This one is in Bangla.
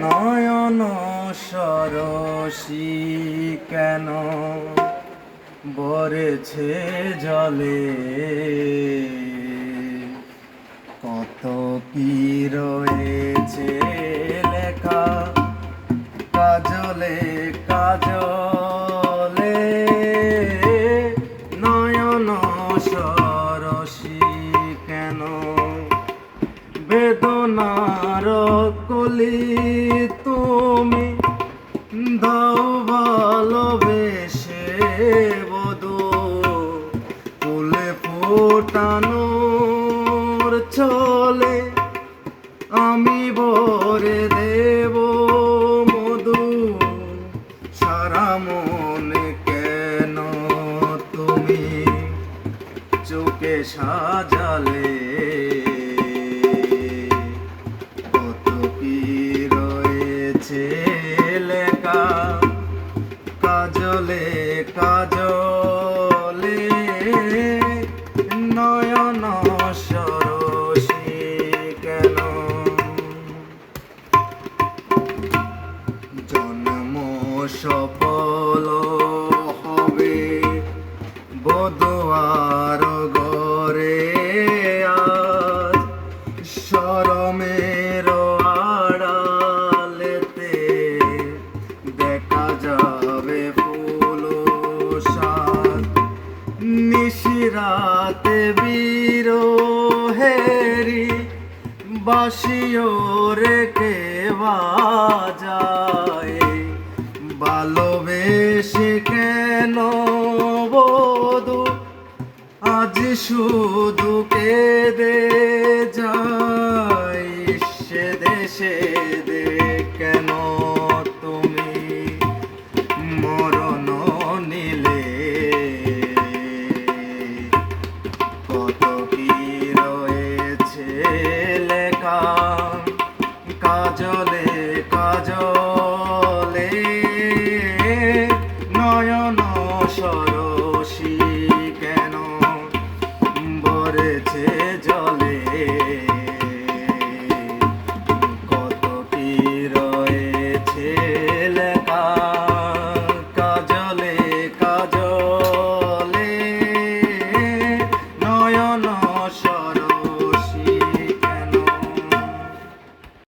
নয়ন সরসী কেন বরেছে জলে, কত কি রয়েছে লেখা কাজলে কাজলে। নয়ন সরসী কেন বেদনার কলি তুমি দাও ভালোবেসে বধূ, ফুলে ফোটানোর ছলে আমি ভরে দেব মধু। সারা মনে কেন তুমি চোখে সাজালে, কত কি রয়েছে লেখা কাজলে কাজলে। নয়ন সরসী কেন জন্ম সফল হবে বধুয়ার ঘরে, আজ শরমের আড়ালেতে দেখা যাবে ফুল সাজ। নিশিরাতে বিরহেরি বাঁশিও রেখে বাজায়, ভালোবেসে কেন বধূ আজ শুধু কেঁদে যায়। সে দেশে দে কেন